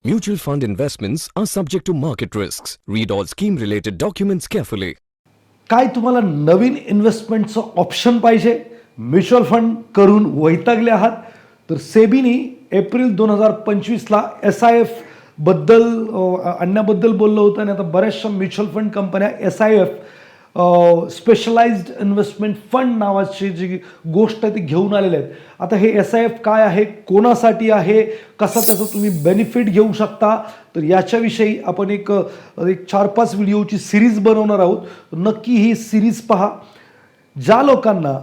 Mutual fund investments are subject to market risks. Read all scheme related documents carefully. काय तुम्हाला नवीन इन्व्हेस्टमेंटचं option पाहिजे? Mutual fund करून वैतागले आहात तर सेबीनी एप्रिल 2025ला SIF बद्दल आणण्याबद्दल बोललं होतं आणि आता बऱ्याचशा म्युच्युअल फंड कंपन्या SIF स्पेशलाइज्ड इन्व्हेस्टमेंट फंड नावाची जी गोष्ट आहे ती घेऊन आलेले आहेत. आता हे SIF काय आहे, कोणासाठी आहे, कसा त्याचा तुम्ही बेनिफिट घेऊ शकता, तर याच्याविषयी आपण एक 4-5 व्हिडिओची सिरीज बनवणार आहोत. नक्की ही सिरीज पहा. ज्या लोकांना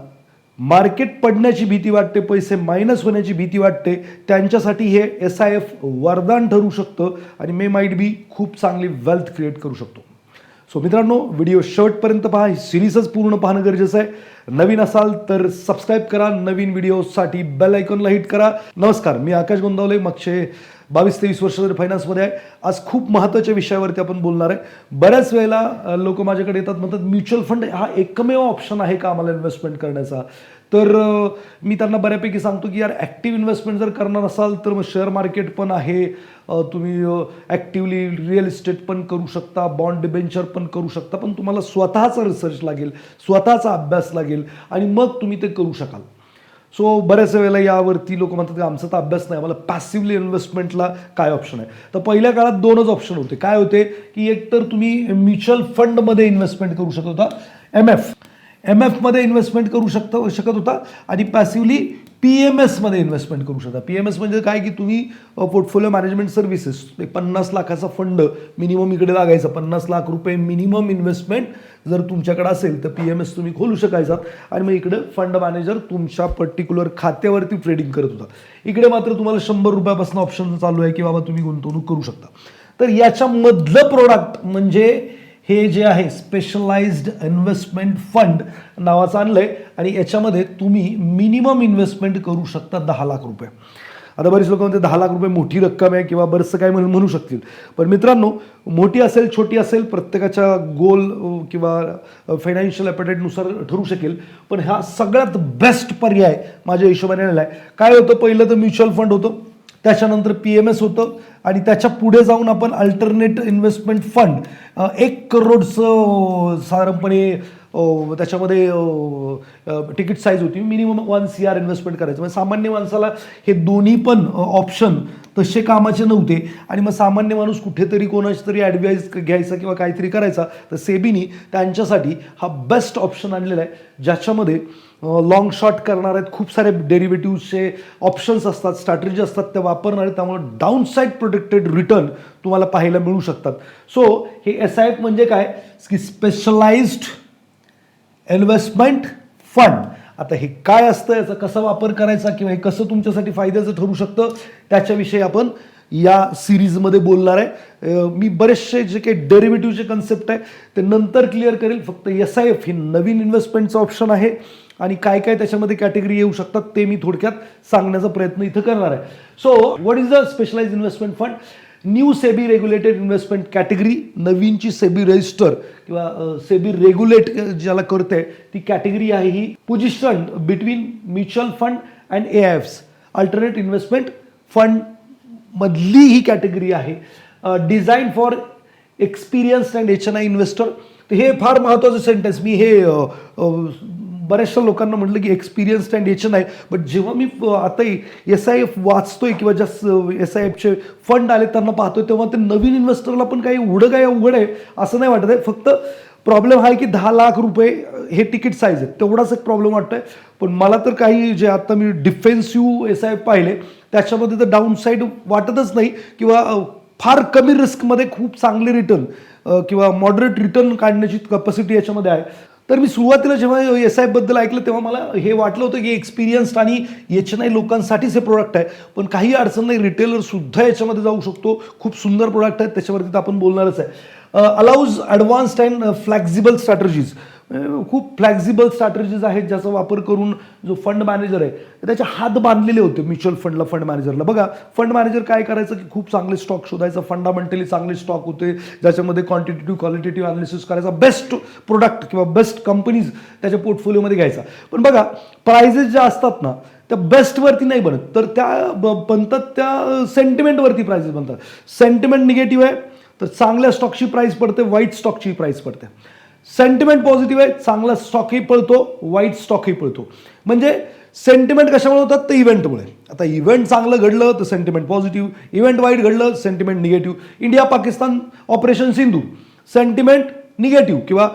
मार्केट पडण्याची भीती वाटते, पैसे मायनस होण्याची भीती वाटते, त्यांच्यासाठी हे SIF वरदान ठरू शकतं आणि मे माइट बी खूप चांगली वेल्थ क्रिएट करू शकतो. सो मित्रांनो, व्हिडिओ शेवटपर्यंत पहा. ही सिरीजच पूर्ण पाहणं गरजेचं आहे. नवीन असाल तर सबस्क्राईब करा, नवीन व्हिडिओसाठी बेल आयकॉनला हिट करा. नमस्कार, मी आकाश गोंदावले, मागचे 22-23 वर्ष तरी फायनान्समध्ये आहे. आज खूप महत्त्वाच्या विषयावरती आपण बोलणार आहे. बऱ्याच वेळेला लोक माझ्याकडे येतात, म्हणतात म्युच्युअल फंड हा एकमेव ऑप्शन आहे का आम्हाला इन्व्हेस्टमेंट करण्याचा? तर मी त्यांना बऱ्यापैकी सांगतो की यार, ॲक्टिव्ह इन्व्हेस्टमेंट जर करणार असाल तर मग शेअर मार्केट पण आहे, तुम्ही ॲक्टिव्हली रिअल इस्टेट पण करू शकता, बॉन्ड डिबेंचर पण करू शकता, पण तुम्हाला स्वतःचा रिसर्च लागेल, स्वतःचा अभ्यास लागेल आणि मग तुम्ही ते करू शकाल. सो बऱ्याच वेळेला यावरती लोक म्हणतात की आमचा तर अभ्यास नाही, आम्हाला पॅसिव्हली इन्व्हेस्टमेंटला काय ऑप्शन आहे? तर पहिल्या काळात 2च ऑप्शन होते. काय होते की एक तर तुम्ही म्युच्युअल फंडमध्ये इन्व्हेस्टमेंट करू शकत होता, MF मध्ये इन्व्हेस्टमेंट करू शकत होता, आणि पॅसिव्हली PMS मध्ये इन्व्हेस्टमेंट करू शकता. PMS म्हणजे काय की तुम्ही पोर्टफोलिओ मॅनेजमेंट सर्व्हिसेस, 50 लाखाचा फंड मिनिमम इकडे लागायचा, 50 लाख रुपये मिनिमम इन्व्हेस्टमेंट जर तुमच्याकडे असेल तर PMS तुम्ही खोलू शकायचा आणि मग इकडे फंड मॅनेजर तुमच्या पर्टिक्युलर खात्यावरती ट्रेडिंग करत होता. इकडे मात्र तुम्हाला 100 रुपयापासून ऑप्शन चालू आहे की बाबा तुम्ही गुंतवणूक करू शकता. तर याच्यामधलं प्रोडक्ट म्हणजे हे जे आहे स्पेशलाइज्ड इन्व्हेस्टमेंट फंड नावाचं आणलंय आणि याच्यामध्ये तुम्ही मिनिमम इन्व्हेस्टमेंट करू शकता 10 लाख रुपये. आता बरीच लोक म्हणते 10 लाख रुपये मोठी रक्कम आहे किंवा बरंचसं काय म्हणू शकतील, पण मित्रांनो, मोठी असेल छोटी असेल प्रत्येकाच्या गोल किंवा फायनान्शियल ॲपेटाईटनुसार ठरू शकेल, पण हा सगळ्यात बेस्ट पर्याय माझ्या हिशोबाने आलेला आहे. काय होतं, पहिलं तर म्युच्युअल फंड होतं, त्याच्यानंतर PMS होतं आणि त्याच्या पुढे जाऊन आपण अल्टरनेट इन्व्हेस्टमेंट फंड 1 करोडचं साधारणपणे त्याच्यामध्ये तिकीट साईज होती. मिनिमम 1 CR इन्व्हेस्टमेंट करायचं. म्हणजे सामान्य माणसाला हे दोन्ही पण ऑप्शन तसे कामाचे नव्हते आणि मग सामान्य माणूस कुठेतरी कोणाची तरी ॲडवाईस घ्यायचा किंवा काहीतरी करायचा, तर सेबीनी त्यांच्यासाठी हा बेस्ट ऑप्शन आणलेला आहे, ज्याच्यामध्ये लॉंग शॉर्ट करणार आहेत, खूप सारे डेरिव्हेटिव्हचे ऑप्शन्स असतात, स्ट्रॅटेजी असतात, त्या वापरणार आहेत, त्यामुळे डाऊन साईड प्रोटेक्टेड रिटर्न तुम्हाला पाहायला मिळू शकतात. सो हे SIF म्हणजे काय की स्पेशलाइज्ड इन्व्हेस्टमेंट फंड. आता हे काय असतं, याचा कसा वापर करायचा किंवा हे कसं तुमच्यासाठी फायद्याचं ठरू शकतं, त्याच्याविषयी आपण या सिरीजमध्ये बोलणार आहे. मी बरेचसे जे काही डेरिव्हेटिव्हचे कन्सेप्ट आहे ते नंतर क्लिअर करेल. फक्त SIF हे नवीन इन्व्हेस्टमेंटचं ऑप्शन आहे आणि काय काय त्याच्यामध्ये कॅटेगरी येऊ शकतात ते मी थोडक्यात सांगण्याचा प्रयत्न इथं करणार आहे. So what is the specialized investment fund? New SEBI regulated investment category, नवीनची सेबी रजिस्टर किंवा सेबी रेग्युलेट ज्याला करते ती कॅटेगरी आहे. ही position between mutual fund and AIFs, alternate investment fund मधली ही कॅटेगरी आहे. Design for experienced and HNI investor. तर हे फार महत्त्वाचं सेंटेन्स. मी हे बऱ्याचशा लोकांना म्हटलं की एक्सपिरियन्स्ड अँड HNI, बट जेव्हा मी आता SIF वाचतोय किंवा ज्या SIFचे फंड आले त्यांना पाहतोय, तेव्हा ते नवीन इन्व्हेस्टरला पण काही काय अवघड आहे असं नाही वाटत आहे. फक्त प्रॉब्लेम हा आहे की 10 लाख रुपये हे तिकीट साईज आहे, तेवढाच एक प्रॉब्लेम वाटतोय. पण मला तर काही जे आता मी डिफेन्सिव्ह SIF पाहिले त्याच्यामध्ये तर डाऊन साईड वाटतच नाही किंवा फार कमी रिस्कमध्ये खूप चांगले रिटर्न किंवा मॉडरेट रिटर्न काढण्याची कॅपॅसिटी याच्यामध्ये आहे. तर मी सुरुवातीला जेव्हा SIF बद्दल ऐकलं तेव्हा मला हे वाटलं होतं की एक्सपिरियन्स्ड आणि HNI लोकांसाठीच हे प्रोडक्ट आहे, पण काही अडचण नाही, रिटेलर सुद्धा याच्यामध्ये जाऊ शकतो. खूप सुंदर प्रोडक्ट आहेत, त्याच्यावरती तर आपण बोलणारच आहे. Allows advanced and flexible strategies. खूप फ्लेक्झिबल स्ट्रॅटेजीज आहेत ज्याचा वापर करून जो फंड मॅनेजर आहे त्याचे हात बांधलेले होते म्युच्युअल फंडला, फंड मॅनेजरला. बघा फंड मॅनेजर काय करायचं की खूप चांगले स्टॉक शोधायचा, फंडामेंटली चांगले स्टॉक होते ज्याच्यामध्ये क्वांटिटेटिव्ह क्वालिटेटिव्ह अनालिसिस करायचा, बेस्ट प्रोडक्ट किंवा बेस्ट कंपनीज त्याच्या पोर्टफोलिओमध्ये घ्यायचा. पण बघा प्राइजेस ज्या असतात ना त्या बेस्टवरती नाही बनत, तर त्या बनतात त्या सेंटिमेंटवरती प्राइजेस बनतात. सेंटिमेंट निगेटिव्ह आहे तर चांगल्या स्टॉकची प्राइस पडते, वाईट स्टॉकची प्राइस पडते. सेंटिमेंट पॉझिटिव्ह आहे, चांगला स्टॉकही पळतो, वाईट स्टॉकही पळतो. म्हणजे सेंटिमेंट कशामुळे होतात तर इव्हेंटमुळे. आता इव्हेंट चांगलं घडलं तर सेंटिमेंट पॉझिटिव्ह, इव्हेंट वाईट घडलं sentiment negative. India Pakistan operation Sindhu sentiment negative किंवा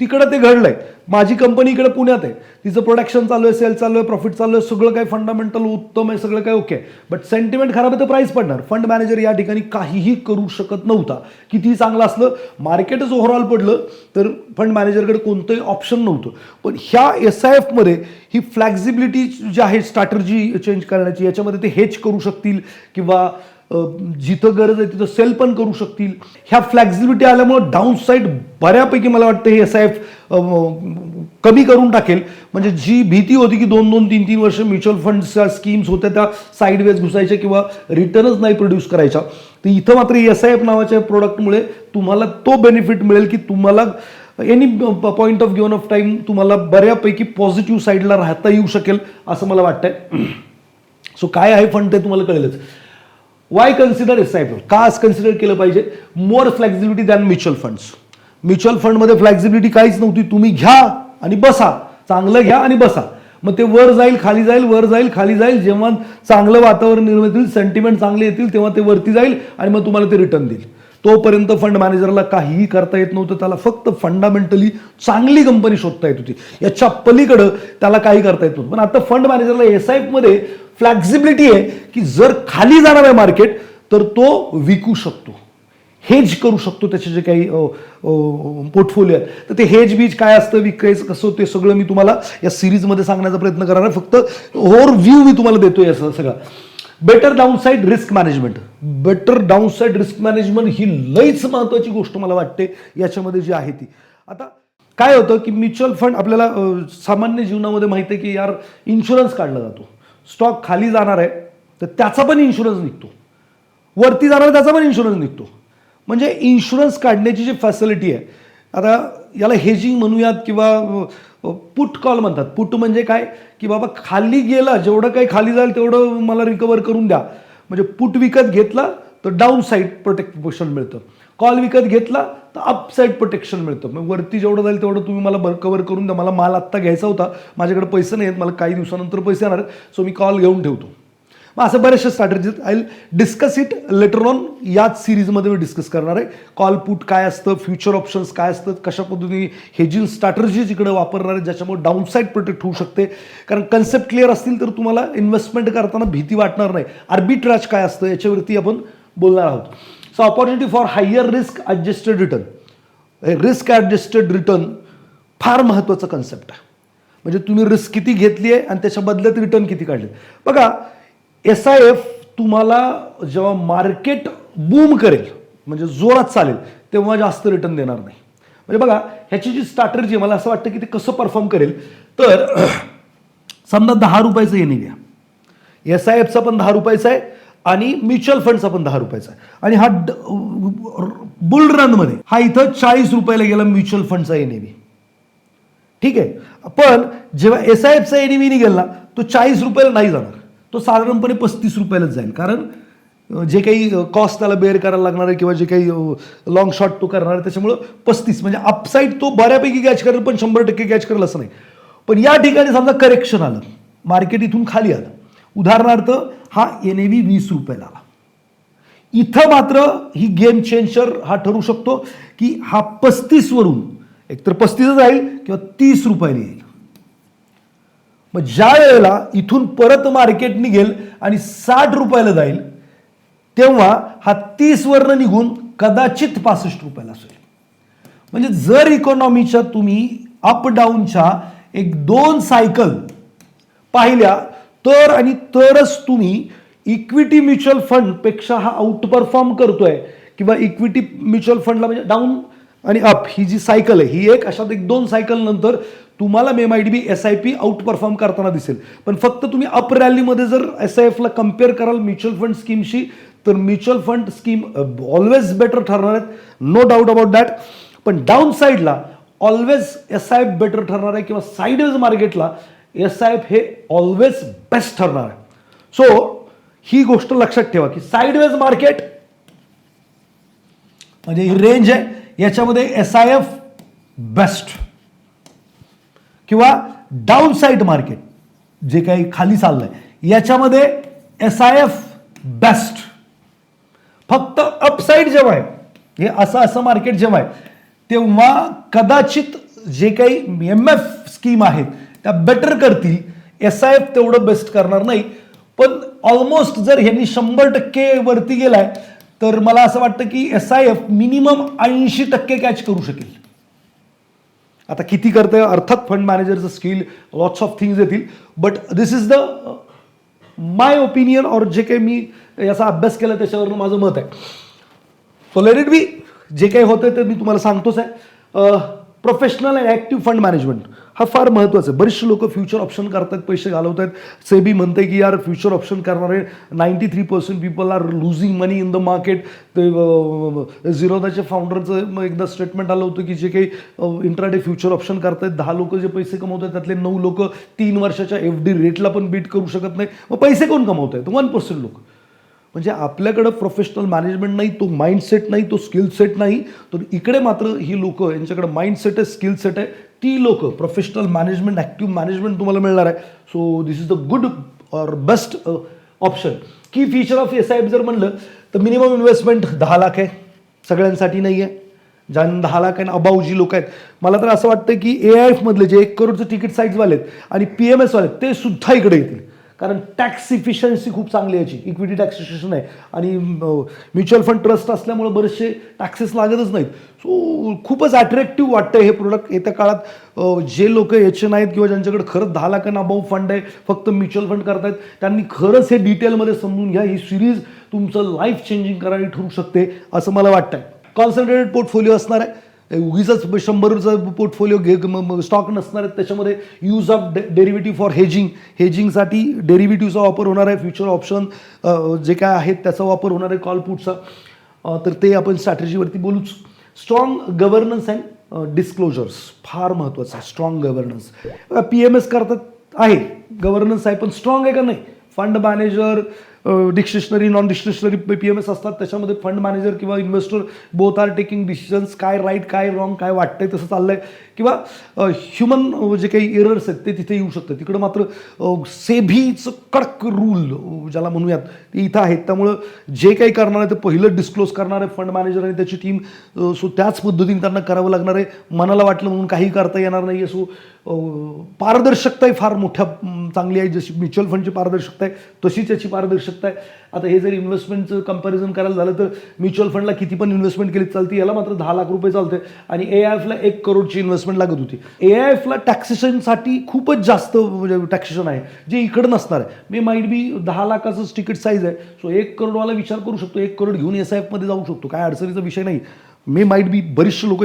तिकडं ते घडलंय, माझी कंपनी इकडे पुण्यात आहे, तिचं प्रोडक्शन चालू आहे, सेल चालू आहे, प्रॉफिट चालू आहे, सगळं काही फंडामेंटल उत्तम आहे, सगळं काही ओके, बट सेंटिमेंट खराब आहे तर प्राइस पडणार. फंड मॅनेजर या ठिकाणी काहीही करू शकत नव्हता. कितीही चांगलं असलं, मार्केटच ओव्हरऑल पडलं तर फंड मॅनेजरकडे कोणतंही ऑप्शन नव्हतं. पण ह्या SIF मध्ये ही फ्लेक्झिबिलिटी जी आहे स्ट्रॅटर्जी चेंज करण्याची, याच्यामध्ये ते हेज करू शकतील किंवा जिथं गरज आहे तिथं सेल पण करू शकतील. ह्या फ्लेक्झिबिलिटी आल्यामुळे डाऊन साईड बऱ्यापैकी मला वाटतं हे SIF कमी करून टाकेल. म्हणजे जी भीती होती की 2-2, 3-3 वर्ष म्युच्युअल फंडच्या स्कीम्स होत्या त्या साईडवेज घुसायच्या किंवा रिटर्नच नाही प्रोड्यूस करायच्या, तर इथं मात्र SIF नावाच्या प्रोडक्टमुळे तुम्हाला तो बेनिफिट मिळेल की तुम्हाला any point of given of time तुम्हाला बऱ्यापैकी पॉझिटिव्ह साईडला राहता येऊ शकेल असं मला वाटतंय. सो काय आहे फंड ते तुम्हाला कळेलच. Why consider SIF? का आज कन्सिडर केलं पाहिजे? More flexibility than mutual funds. Mutual फंडमध्ये फ्लेक्झिबिलिटी काहीच नव्हती. तुम्ही घ्या आणि बसा, चांगलं घ्या आणि बसा, मग ते वर जाईल खाली जाईल, वर जाईल खाली जाईल. जेव्हा चांगलं वातावरण निर्मित होईल, सेंटिमेंट चांगले येतील तेव्हा ते वरती जाईल आणि मग तुम्हाला ते रिटर्न देईल. तोपर्यंत फंड मॅनेजरला काहीही करता येत नव्हतं. त्याला फक्त फंडामेंटली चांगली कंपनी शोधता येत होती, याच्या पलीकडं त्याला काही करता येत नव्हतं. पण आता फंड मॅनेजरला SIF मध्ये फ्लेक्झिबिलिटी आहे की जर खाली जाणार आहे मार्केट तर तो विकू शकतो, हेज करू शकतो त्याचे जे काही पोर्टफोलिओ आहे. तर ते हेज बीज काय असतं, विकायचं कसं, ते सगळं मी तुम्हाला या सिरीजमध्ये सांगण्याचा प्रयत्न करणार आहे. फक्त ओव्हरव्ह्यू मी तुम्हाला देतोय याचा सगळा. Better downside risk management. Better downside risk management ही लईच महत्वाची गोष्ट मला वाटते याच्यामध्ये जी आहे ती. आता काय होतं की म्युच्युअल फंड आपल्याला सामान्य जीवनामध्ये माहिती आहे की यार इन्शुरन्स काढला जातो. स्टॉक खाली जाणार आहे तर त्याचा पण इन्शुरन्स निघतो, वरती जाणार त्याचा पण इन्शुरन्स निघतो. म्हणजे इन्शुरन्स काढण्याची जी फॅसिलिटी आहे, आता याला हेजिंग म्हणूयात किंवा पुट कॉल म्हणतात. पुट म्हणजे काय की बाबा खाली गेला, जेवढं काही खाली जाईल तेवढं मला रिकवर करून द्या. म्हणजे पुट विकत घेतला तर डाऊन साईड प्रोटेक्शन मिळतं, कॉल विकत घेतला तर अप साईड प्रोटेक्शन मिळतं. मग वरती जेवढं जाईल तेवढं तुम्ही मला कव्हर करून द्या, मला माल आत्ता घ्यायचा होता, माझ्याकडे पैसे नाही आहेत, मला काही दिवसानंतर पैसे येणार आहेत, सो मी कॉल घेऊन ठेवतो. मग असं बरेचसे strategies I will discuss it later on. याच सिरीजमध्ये मी डिस्कस करणार आहे. कॉल पुट काय असतं, फ्युचर ऑप्शन्स काय असतात, कशा पद्धतीने हेजिंग स्ट्रॅटर्जीज इकडे वापरणार आहेत ज्याच्यामुळे डाऊनसाईड प्रोटेक्ट होऊ शकते. कारण कन्सेप्ट क्लिअर असतील तर तुम्हाला इन्व्हेस्टमेंट करताना भीती वाटणार नाही. आर्बिट्राज काय असतं याच्यावरती आपण बोलणार आहोत. So opportunity for higher risk adjusted return. Risk adjusted return फार महत्त्वाचा कन्सेप्ट आहे. म्हणजे तुम्ही रिस्क किती घेतली आहे आणि त्याच्या बदल्यात रिटर्न किती काढले. बघा SIF तुम्हाला जेव्हा मार्केट बूम करेल म्हणजे जोरात चालेल तेव्हा जास्त रिटर्न देणार नाही. म्हणजे बघा ह्याची जी स्ट्रॅटर्जी मला असं वाटतं की ते कसं परफॉर्म करेल. तर समजा 10 रुपयाचं NAV आहे, SIFचा पण 10 रुपयाचा आहे आणि म्युच्युअल फंडचा पण 10 रुपयाचा आहे, आणि हा बुल रनमध्ये हा इथं 40 रुपयाला गेला म्युच्युअल फंडचा NAV. ठीक आहे, पण जेव्हा SIFचा NAV निघेल ना तो 40 रुपयाला नाही जाणार, तो साधारणपणे 35 रुपयालाच जाईल. कारण जे काही कॉस्ट त्याला बेअर करायला लागणार आहे किंवा जे काही लॉंग शॉर्ट तो करणार आहे त्याच्यामुळं 35 म्हणजे अपसाईड तो बऱ्यापैकी कॅच करेल, पण 100% कॅच करेल असं नाही. पण या ठिकाणी समजा करेक्शन आलं, मार्केट इथून खाली आलं, उदाहरणार्थ हा NAV 20 रुपयाला आला, इथं मात्र ही गेम चेंजर हा ठरू शकतो की हा 35 वरून एकतर 35 जाईल किंवा 30 रुपयाला येईल. मग ज्या वेळेला इथून परत मार्केट निघेल आणि 60 रुपयाला जाईल तेव्हा हा 30 वरनं निघून कदाचित 65 रुपयाला असेल. म्हणजे जर इकॉनॉमीच्या तुम्ही अप डाऊनच्या 1-2 सायकल पाहिल्या तर आणि तरच तुम्ही इक्विटी म्युच्युअल फंड पेक्षा हा आउट परफॉर्म करतोय किंवा इक्विटी म्युच्युअल फंडला म्हणजे डाऊन आणि अप ही जी सायकल आहे ही एक अशात एक 2 सायकल नंतर तुम्हाला मे माइट बी SIP आउट परफॉर्म करताना दिसेल. पण फक्त तुम्ही अप रॅलीमध्ये जर SIFला कम्पेअर कराल म्युच्युअल फंड स्कीमशी तर mutual fund scheme always better ठरणार आहेत, नो डाऊट अबाउट दॅट. पण डाऊन साईडला ऑलवेज SIF बेटर ठरणार आहे किंवा साईडवेज मार्केटला SIF हे ऑलवेज बेस्ट ठरणार आहे. सो ही गोष्ट लक्षात ठेवा की साईडवेज मार्केट म्हणजे ही रेंज आहे याच्यामध्ये SIF बेस्ट किंवा डाऊन साईड मार्केट जे काही खाली चाललंय याच्यामध्ये SIF बेस्ट. फक्त अपसाईड जेव्हा आहे हे असं मार्केट जेव्हा आहे तेव्हा कदाचित जे काही MF स्कीम आहेत त्या बेटर करतील, SIF तेवढं बेस्ट करणार नाही. पण ऑलमोस्ट जर ह्यांनी 100% वरती गेलाय तर मला असं वाटतं की SIF मिनिमम 80% कॅच करू शकेल. आता किती करतंय अर्थात फंड मॅनेजरचं स्किल लॉट्स ऑफ थिंग्स येतील, but this is the my opinion और जे काही मी याचा अभ्यास केला त्याच्यावरून माझं मत आहे. सो लेट इट बी, जे काही होतं ते मी तुम्हाला सांगतोच आहे. Professional and active fund management हा फार महत्त्वाचा आहे. बरेचसे लोक फ्युचर ऑप्शन करतात, पैसे घालवत आहेत. सेबी म्हणते की यार फ्युचर ऑप्शन करणारे 93% people are losing money in the market. ते झिरोदाच्या फाउंडरचं एकदा स्टेटमेंट आलं होतं की जे काही इंट्राडे फ्युचर ऑप्शन करतायत 10 लोक जे पैसे कमवत आहेत त्यातले 9 लोक 3 वर्षाच्या FD रेटला पण बीट करू शकत नाही. मग पैसे कोण कमवत आहेत? 1% लोक. म्हणजे आपल्याकडं प्रोफेशनल मॅनेजमेंट नाही, तो माइंडसेट नाही, तो स्किल सेट नाही. तर इकडे मात्र ही लोक यांच्याकडे माइंडसेट आहे, स्किल सेट आहे. ती लोक प्रोफेशनल मॅनेजमेंट, ॲक्टिव्ह मॅनेजमेंट तुम्हाला मिळणार आहे. So this is the good और बेस्ट ऑप्शन. की फीचर ऑफ SIF जर म्हणलं तर मिनिमम इन्व्हेस्टमेंट 10 लाख आहे, सगळ्यांसाठी नाही आहे. ज्यांना 10 लाख आणि अबाव जी लोक आहेत, मला तर असं वाटतं की AIF मधले जे 1 करोडचे तिकीट साईजवाले आहेत आणि PMS वाले ते सुद्धा इकडे येतील. कारण टॅक्स इफिशियन्सी खूप चांगली आहे याची, इक्विटी टॅक्सेशन आहे आणि म्युच्युअल फंड ट्रस्ट असल्यामुळे बरेचसे टॅक्सेस लागतच नाहीत. सो खूपच अट्रॅक्टिव्ह वाटतं हे प्रोडक्ट येत्या काळात. जे लोक याचे नाहीत किंवा ज्यांच्याकडे खरंच 10 लाखांना अबाऊ फंड आहे, फक्त म्युच्युअल फंड करतायत, त्यांनी खरंच हे डिटेलमध्ये समजून घ्या. ही सिरीज तुमचं लाईफ चेंजिंग करायला ठरू शकते असं मला वाटतंय. कॉन्सन्ट्रेटेड पोर्टफोलिओ असणार आहे, उगीच 100चा पोर्टफोलिओ स्टॉक नसणार आहेत. त्याच्यामध्ये यूज ऑफ डेरिव्हेटिव्ह फॉर हेजिंगसाठी डेरिव्हेटिव्हचा वापर होणार आहे. फ्युचर ऑप्शन जे काय आहेत त्याचा वापर होणार आहे, कॉल पुटचा. तर ते आपण स्ट्रॅटेजीवरती बोलूच. स्ट्रॉंग गव्हर्नन्स अँड डिस्क्लोजर्स फार महत्त्वाचं आहे. स्ट्रॉंग गव्हर्नन्स PMS करतात आहे, गव्हर्नन्स आहे, पण स्ट्रॉंग आहे का नाही? Fund manager discretionary non discretionary PMS असतात, त्याच्यामध्ये फंड मॅनेजर किंवा investor both are taking decisions. काय राईट काय रॉंग काय वाटतंय तसं चाललंय किंवा ह्युमन जे काही एरर्स आहेत ते तिथे येऊ शकतात. तिकडं मात्र सेबीचं कडक रूल ज्याला म्हणूयात ते इथं आहेत. त्यामुळं जे काही करणार आहे ते पहिलं डिस्क्लोज करणार आहे फंड मॅनेजर आणि त्याची टीम. सो त्याच पद्धतीने त्यांना करावं लागणार आहे. मनाला वाटलं म्हणून काही करता येणार नाही आहे. सो पारदर्शकता फार मोठ्या चांगली आहे. जशी म्युच्युअल फंडची पारदर्शकता आहे तशीच याची पारदर्शकता आहे. आता हे जर इन्व्हेस्टमेंटचं कंपॅरिझन करायला झालं तर म्युच्युअल फंडला किती पण इन्व्हेस्टमेंट केली चालते, याला मात्र 10 लाख रुपये चालते आणि AIFला 1 करोडची इन्व्हेस्टमेंट लागत होती. AIFला टॅक्सेशनसाठी खूपच जास्त म्हणजे टॅक्सेशन आहे जे इकडं नसणार आहे. मे माइट बी 10 लाखाचंच तिकीट साईज आहे. सो 1 करोडवाला विचार करू शकतो, 1 करोड घेऊन SIFमध्ये जाऊ शकतो, काय अडचणीचा विषय नाही. मे माइट बी बरीचसे लोक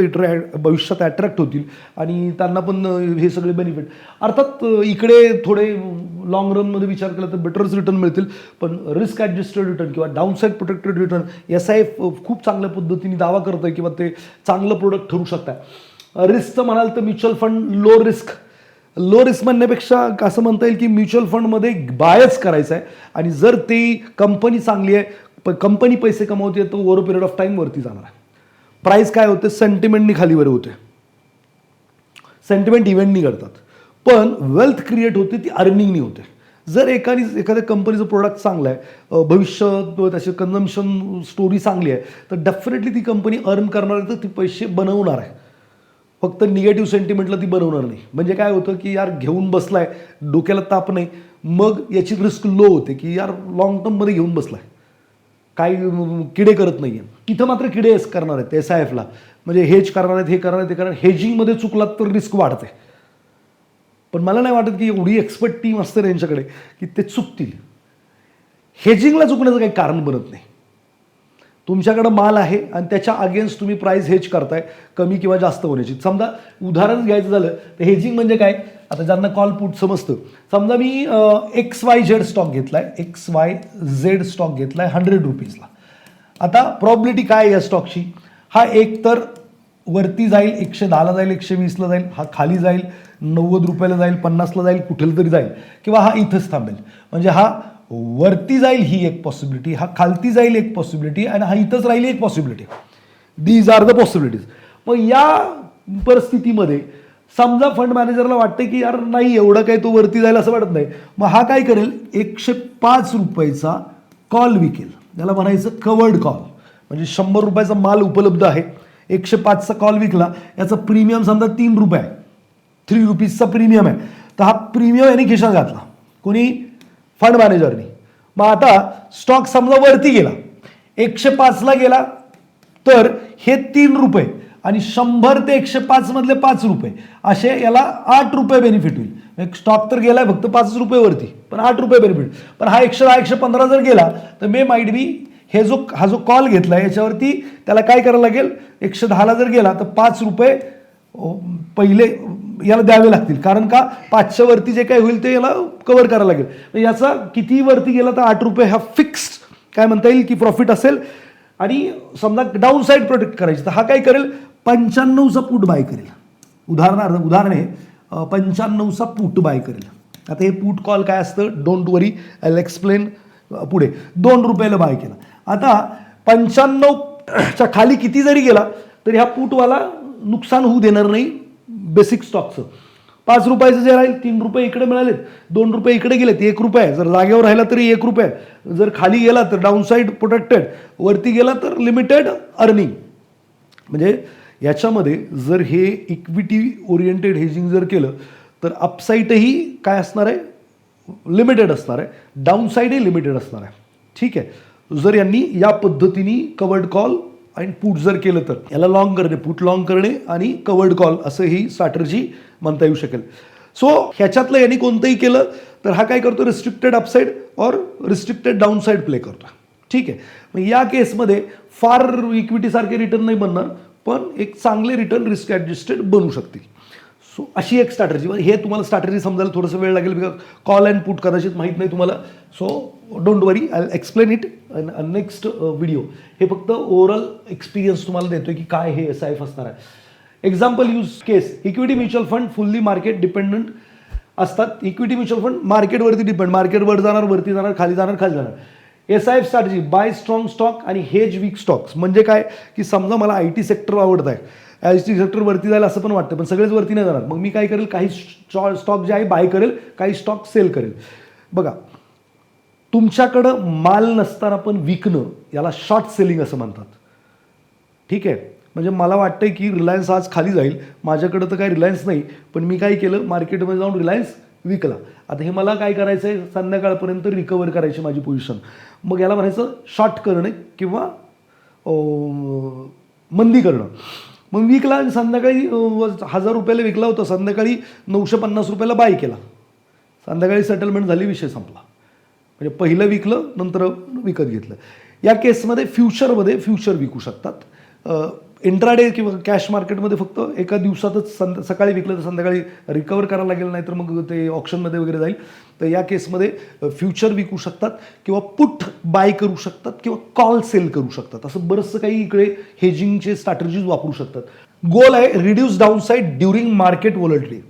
भविष्यात अट्रॅक्ट होतील आणि त्यांना पण हे सगळे बेनिफिट. अर्थात इकडे थोडे लॉंग रनमध्ये विचार केला तर बेटरच रिटर्न मिळतील, पण रिस्क ॲडजस्टेड रिटर्न किंवा down side protected return SIF खूप चांगल्या पद्धतीने दावा करत आहे किंवा ते चांगलं प्रोडक्ट ठरू शकतं. रिस्कचं म्हणाल तर म्युच्युअल फंड लो रिस्क म्हणण्यापेक्षा असं म्हणता येईल की म्युच्युअल फंडमध्ये बायच करायचं आहे आणि जर ती कंपनी चांगली आहे, कंपनी पैसे कमवते तर ओव्हर पिरियड ऑफ टाईम वरती जाणार आहे. प्राईस काय होते? सेंटिमेंटनी खालीवर होते, सेंटिमेंट इव्हेंटनी करतात, पण वेल्थ क्रिएट होते ती अर्निंगनी होते. जर एखाद्या कंपनीचं प्रोडक्ट चांगलं आहे, भविष्य त्याची कन्झम्पशन स्टोरी चांगली आहे, तर डेफिनेटली ती कंपनी अर्न करणार आहे, तर ती पैसे बनवणार आहे. फक्त निगेटिव्ह सेंटिमेंटला ती बनवणार नाही. म्हणजे काय होतं की यार घेऊन बसलाय, डोक्याला ताप नाही, मग याची रिस्क लो होते की यार लॉंग टर्ममध्ये घेऊन बसलाय, काही किडे करत नाही आहे. इथं मात्र किडे करणार आहेत SIFला, म्हणजे हेज करणार आहेत, हे करणार आहेत, ते करणार. हेजिंगमध्ये चुकलात तर रिस्क वाढते, पण मला नाही वाटत की एवढी एक्सपर्ट टीम असते त्यांच्याकडे की ते चुकतील. हेजिंगला चुकण्याचं काही कारण बनत नाही. तुमच्याकडे माल आहे आणि त्याच्या अगेन्स्ट तुम्ही प्राइस हेज करताय कमी किंवा जास्त होण्याची. समजा उदाहरण घ्यायचं झालं तर हेजिंग म्हणजे काय, आता ज्यांना कॉल पुट समजतं, समजा मी XYZ स्टॉक घेतलाय, XYZ स्टॉक घेतलाय 100 रुपीजला. आता प्रॉबिलिटी काय या स्टॉकची, हा एक तर वरती जाईल 110ला जाईल, 120ला जाईल, हा खाली जाईल 90 रुपयाला जाईल, 50ला जाईल, कुठेला तरी जाईल, किंवा हा इथंच थांबेल. म्हणजे हा वरती जाईल ही एक पॉसिबिलिटी, हा खालती जाईल एक पॉसिबिलिटी, आणि हा इथंच राहील एक possibility. These are the possibilities. मग या परिस्थितीमध्ये समजा फंड मॅनेजरला वाटते की यार नाही एवढं काही तो वरती जाईल असं वाटत नाही, मग हा काय करेल, 105 रुपयाचा कॉल विकेल. त्याला म्हणायचं कवर्ड कॉल. म्हणजे 100 रुपयाचा माल उपलब्ध आहे, 105चा कॉल विकला, याचा प्रीमियम समजा 3 रुपये आहे, 3 रुपीजचा प्रीमियम आहे. तर हा प्रीमियम यांनी खिशात घातला, कोणी, फंड मॅनेजरनी. मग आता स्टॉक समजा वरती गेला, 105ला गेला, तर हे 3 रुपये आणि 100 ते 105 मधले 5 रुपये असे याला 8 रुपये बेनिफिट होईल. एक स्टॉक तर गेलाय फक्त 5 रुपये वरती, पण 8 रुपये बेनिफिट. पण हा 110 115 जर गेला तर मे माइट बी हा जो कॉल घेतला याच्यावरती त्याला काय करायला लागेल, 110ला जर गेला तर 5 रुपये पहिले याला द्यावे लागतील, कारण का 500 वरती जे काही होईल ते याला कव्हर करायला लागेल. याचा किती वरती गेला तर 8 रुपये हा फिक्स्ड काय म्हणता येईल की प्रॉफिट असेल. आणि समजा डाऊन साईड प्रोटेक्ट करायची तर हा काय करेल, 95चा पुट बाय करेल. उदाहरण आहे, 95चा पुट बाय करेल. आता हे पुट कॉल काय असतं, don't worry, I will explain पुढे. 2 रुपयाला बाय केला. आता 95च्या खाली किती जरी गेला तरी हा पुटवाला नुकसान होऊ देणार नाही बेसिक स्टॉकचं. 5 रुपयाचं जे राहील, 3 रुपये इकडे मिळालेत, 2 रुपये इकडे गेलेत, 1 रुपये. जर जागेवर राहिला तरी 1 रुपये, जर खाली गेला तर डाऊन साईड प्रोटेक्टेड, वरती गेला तर लिमिटेड अर्निंग. म्हणजे याच्यामध्ये जर हे इक्विटी ओरिएंटेड हेजिंग जर केलं तर अपसाईडही काय असणार आहे, लिमिटेड असणार आहे, डाऊन साईडही लिमिटेड असणार आहे. ठीक आहे. जर यांनी या पद्धतीने कवर्ड कॉल आणि पुट जर केलं तर याला लॉंग करणे, पुट लॉंग करणे आणि कवर्ड कॉल असं ही स्ट्रॅटर्जी म्हणता येऊ शकेल. सो ह्याच्यातलं यांनी कोणतंही केलं तर हा काय करतो, रिस्ट्रिक्टेड अपसाईड और रिस्ट्रिक्टेड डाऊन साईड प्ले करतो. ठीक आहे. मग या केसमध्ये फार इक्विटीसारखे रिटर्न नाही बनणार, पण एक चांगले रिटर्न रिस्क ॲडजस्टेड बनू शकतील. सो अशी एक स्ट्रॅटर्जी. हे तुम्हाला स्ट्रॅटर्जी समजायला थोडंसं वेळ लागेल, बिकॉज कॉल अँड पुट कदाचित माहीत नाही तुम्हाला. So don't worry, I explain it in next video. हे फक्त ओव्हरऑल एक्सपिरियन्स तुम्हाला देतोय की काय हे SIF असणार आहे. Example use case, equity mutual fund fully market dependent असतात. इक्विटी म्युच्युअल फंड मार्केटवरती डिपेंड, मार्केट वर जाणार, वरती जाणार, खाली जाणार, खाली जाणार. SIF strategy, buy strong stock आणि हेज वीक स्टॉक्स. म्हणजे काय की समजा मला IT सेक्टर आवडत आहे, IT सेक्टर वरती जायला असं पण वाटतं, पण सगळेच वरती नाही जाणार. मग मी काय करेल, काही स्टॉक जे आहे बाय करेल, काही स्टॉक सेल करेल. बघा, तुमच्याकडं माल नसताना पण विकणं याला शॉर्ट सेलिंग असं म्हणतात. ठीक आहे. म्हणजे मला वाटतंय की रिलायन्स आज खाली जाईल, माझ्याकडं तर काही रिलायन्स नाही, पण मी काय केलं, मार्केटमध्ये जाऊन रिलायन्स विकला. आता हे मला काय करायचं आहे, संध्याकाळपर्यंत रिकवर करायची माझी पोझिशन. मग याला म्हणायचं शॉर्ट करणे किंवा मंदी करणं. मग विकला आणि संध्याकाळी 1000 रुपयाला विकला होता, संध्याकाळी 950 रुपयाला बाय केला, संध्याकाळी सेटलमेंट झाली, विषय संपला. म्हणजे पहिलं विकलं, नंतर विकत घेतलं. या केसमध्ये फ्युचर विकू शकतात. इंट्राडे किंवा कॅश मार्केटमध्ये फक्त एका दिवसातच सकाळी विकलं तर संध्याकाळी रिकवर करायला लागेल, नाही तर मग ते ऑप्शनमध्ये वगैरे जाईल. तर या केसमध्ये फ्युचर विकू शकतात किंवा पुट बाय करू शकतात किंवा कॉल सेल करू शकतात. असं बरंचसं काही इकडे हेजिंगचे स्ट्रॅटर्जीज वापरू शकतात. गोल आहे reduce down side during market volatility.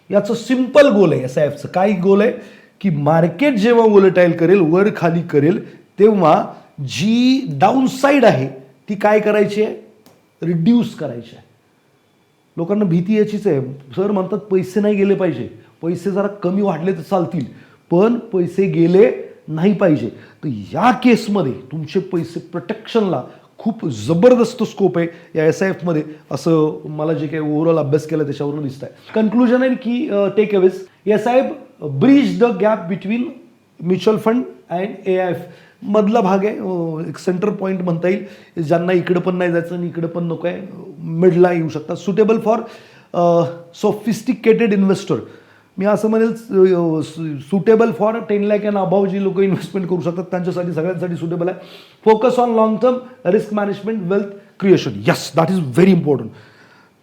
याचं सिम्पल गोल आहे SIFचं. काय गोल आहे की मार्केट जेव्हा वॉलेटाईल करेल, वर खाली करेल, तेव्हा जी डाऊन साईड आहे ती काय करायची आहे, रिड्यूस करायची आहे. लोकांना भीती याचीच आहे. सर म्हणतात पैसे नाही गेले पाहिजे, पैसे जरा कमी वाढले तर चालतील, पण पैसे गेले नाही पाहिजे. तर या केसमध्ये तुमचे पैसे प्रोटेक्शनला खूप जबरदस्त स्कोप आहे या SIFमध्ये, असं मला जे काही ओव्हरऑल अभ्यास केला त्याच्यावरून दिसत आहे. कन्क्लुजन आहे की takeaways, SIF bridge the gap between mutual fund and AIF मधला भाग आहे, एक सेंटर पॉईंट म्हणता येईल. ज्यांना इकडं पण नाही जायचं आणि इकडं पण नको आहे, मिडला येऊ शकतात. सुटेबल फॉर सोफिस्टिकेटेड इन्व्हेस्टर, मी असं म्हणेल suitable for 10 lakh and above जी लोक इन्व्हेस्टमेंट करू शकतात त्यांच्यासाठी सगळ्यांसाठी सुटेबल आहे. Focus on long term risk management wealth creation. Yes, that is very important.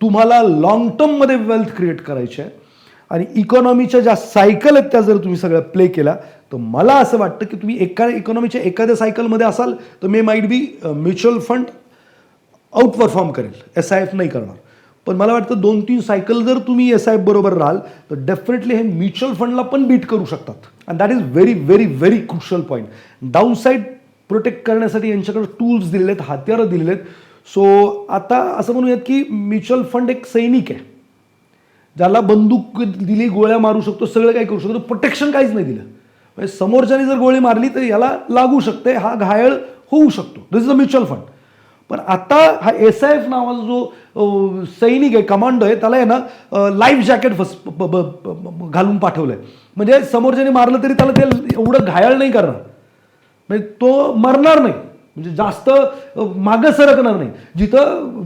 तुम्हाला लॉंग टर्ममध्ये वेल्थ क्रिएट करायची आहे आणि इकॉनॉमीच्या ज्या सायकल आहेत त्या जर तुम्ही सगळ्या प्ले केल्या तर मला असं वाटतं की तुम्ही इकॉनॉमीच्या एखाद्या सायकलमध्ये असाल तर may might be mutual fund outperform करेल, SIF नाही करणार. पण मला वाटतं 2-3 सायकल जर तुम्ही SIF बरोबर राहाल तर डेफिनेटली हे म्युच्युअल फंडला पण बीट करू शकतात. And that is very very very crucial point. Down side protect करण्यासाठी यांच्याकडे टूल्स दिलेले आहेत, हत्यारं दिलेले आहेत. सो आता असं म्हणूयात की म्युच्युअल फंड एक सैनिक आहे ज्याला बंदूक दिली, गोळ्या मारू शकतो, सगळं काही करू शकतो, प्रोटेक्शन काहीच नाही दिलं. म्हणजे समोरच्याने जर गोळी मारली तर याला लागू शकते, हा घायल होऊ शकतो. दिस इज अ म्युच्युअल फंड. पण आता हा SIF नावाचा जो सैनिक आहे, कमांडो आहे, त्याला आहे ना लाईफ जॅकेट घालून पाठवलं आहे. म्हणजे समोरच्याने मारलं तरी त्याला ते एवढं घायल नाही करणार, म्हणजे तो मरणार नाही, म्हणजे जास्त मागं सरकणार नाही. जिथं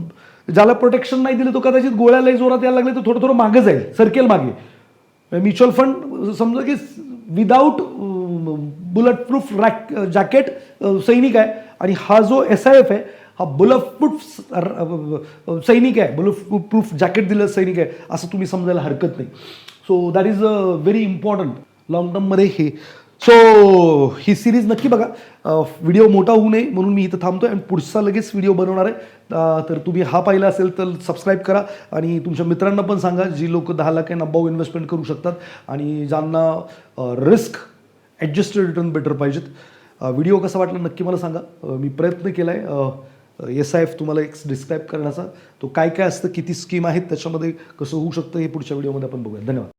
ज्याला प्रोटेक्शन नाही दिलं तो कदाचित गोळ्या लई जोरात यायला लागले तर थोडं थोडं मागं जाईल, सरकेल मागे. म्युच्युअल फंड समजा की विदाऊट बुलेट प्रूफ जॅकेट सैनिक आहे आणि हा जो SIF आहे हा बुलेट प्रूफ सैनिक आहे, बुलेट प्रूफ जॅकेट दिलेलं सैनिक आहे असं तुम्ही समजायला हरकत नाही. So that is very important long टर्ममध्ये हे. सो ही सिरीज नक्की बघा. व्हिडिओ मोठा होऊ नये म्हणून मी इथं थांबतोय आणि पुढचा लगेच व्हिडिओ बनवणार आहे. तर तुम्ही हा पाहिला असेल तर सबस्क्राईब करा आणि तुमच्या मित्रांना पण सांगा जी लोक 10 लाख अँड अबाव इन्व्हेस्टमेंट करू शकतात आणि ज्यांना रिस्क ॲडजस्टेड रिटर्न बेटर पाहिजेत. व्हिडिओ कसा वाटला नक्की मला सांगा. मी प्रयत्न केला आहे SIF तुम्हाला एक डिस्क्राईब करण्याचा. तो काय काय असतं, किती स्कीम आहेत, त्याच्यामध्ये कसं होऊ शकतं हे पुढच्या व्हिडिओमध्ये आपण बघूया. धन्यवाद.